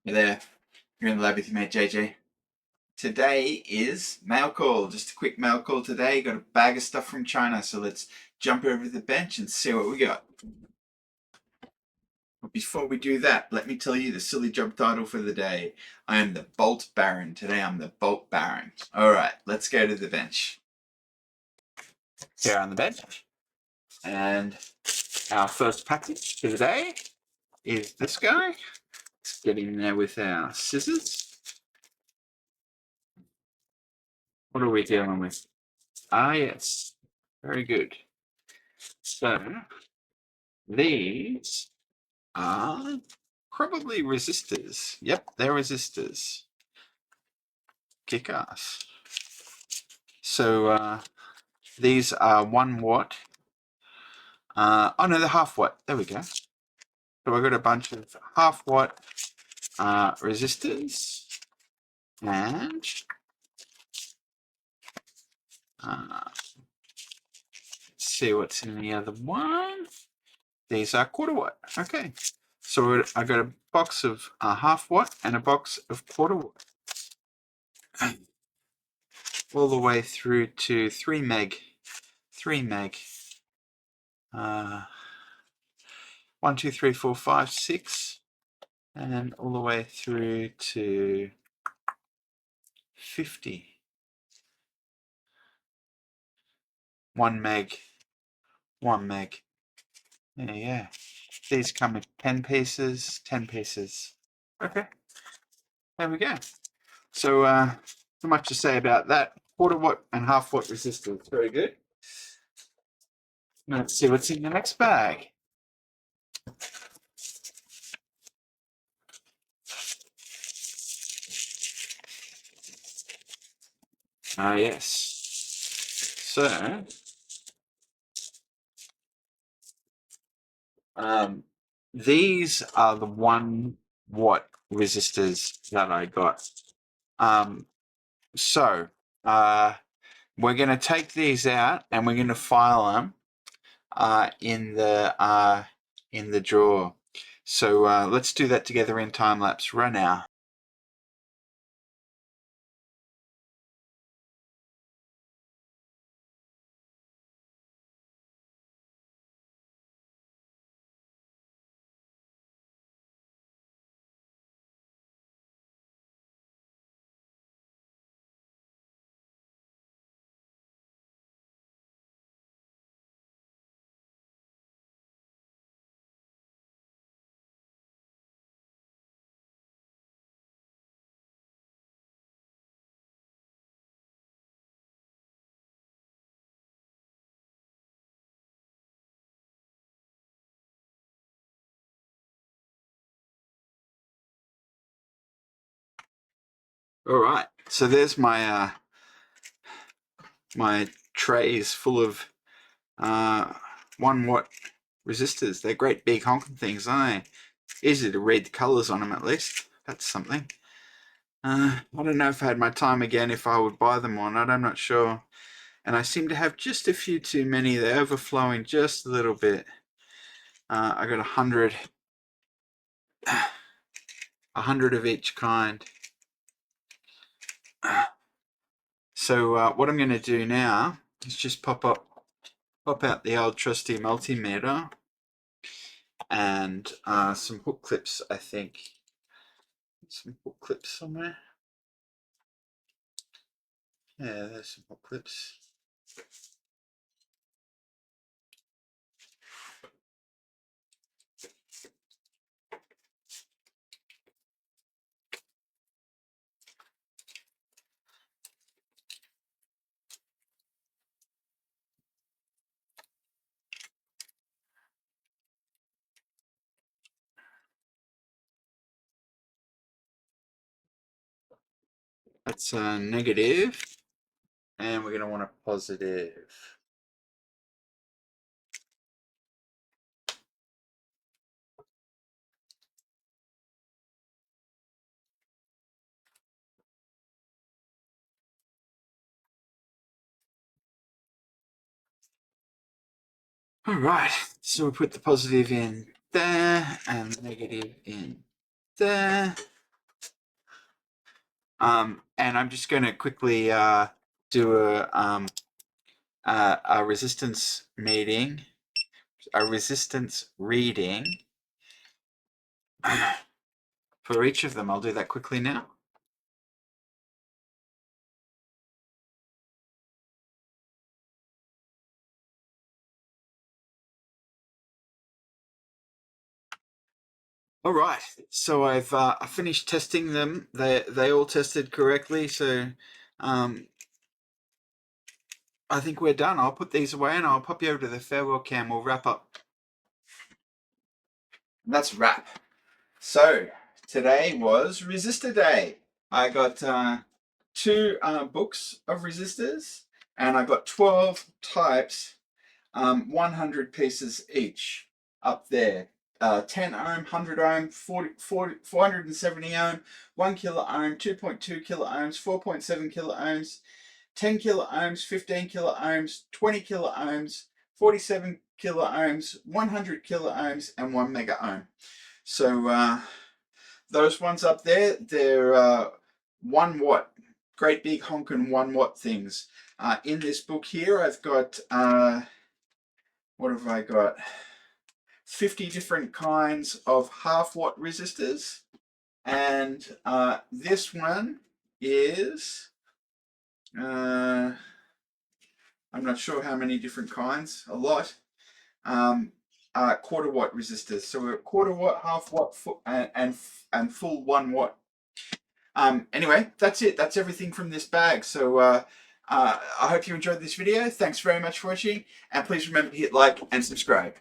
Hey there, you're in the lab with your mate JJ. Today is mail call, just a quick mail call today. Got a bag of stuff from China, so let's jump over to the bench and see what we got. But before we do that, let me tell you the silly job title for the day. I am the Bolt Baron. Today I'm the Bolt Baron. Alright, let's go to the bench. Here on the bench. And our first package for the day is this guy. Let's get in there with our scissors. What are we dealing with? Ah, yes. Very good. So, these are probably resistors. Yep, they're resistors. Kick ass. So, these are 1 watt. Oh no, they're half watt. There we go. So I've got a bunch of half watt resistors. And let's see what's in the other one. These are quarter watt. Okay. So I got a box of half watt and a box of quarter watt. All the way through to 3 meg. 3 meg. 1, 2, 3, 4, 5, 6. And all the way through to 50. 1 meg. 1 meg. There you go. These come with 10 pieces. 10 pieces. Okay. There we go. So, not much to say about that. Quarter watt and half watt resistors. Very good. Let's see what's in the next bag. Ah, yes. So, these are the 1 watt resistors that I got. So, we're going to take these out and we're going to file them in the drawer. So let's do that together in time lapse right now. All right, so there's my my trays full of 1 watt resistors. They're great big honking things, aren't they? Easy to read the colors on them at least. That's something. I don't know if I had my time again, if I would buy them or not. I'm not sure. And I seem to have just a few too many. They're overflowing just a little bit. I got 100 of each kind. So what I'm going to do now is just pop out the old trusty multimeter and some hook clips. I think some hook clips somewhere. Yeah, there's some hook clips. That's a negative, and we're going to want a positive. All right, so we put the positive in there and the negative in there. And I'm just going to quickly do a resistance meeting, a resistance reading for each of them. I'll do that quickly now. All right, so I've finished testing them. They all tested correctly, so I think we're done. I'll put these away and I'll pop you over to the farewell cam. We'll wrap up. That's wrap. So today was Resistor Day. I got two books of resistors, and I got 12 types, 100 pieces each up there. 10 ohm, 100 ohm, 470 ohm, 1 kilo ohm, 2.2 kilo ohms, 4.7 kilo ohms, 10 kilo ohms, 15 kilo ohms, 20 kilo ohms, 47 kilo ohms, 100 kilo ohms, and 1 mega ohm. So those ones up there, they're 1 watt, great big honkin' 1 watt things. In this book here, I've got, what have I got? 50 different kinds of half watt resistors. And this one is, I'm not sure how many different kinds, a lot. Quarter watt resistors. So we're quarter watt, half watt, and full 1 watt. Anyway, that's it. That's everything from this bag. So I hope you enjoyed this video. Thanks very much for watching, and please remember to hit like and subscribe.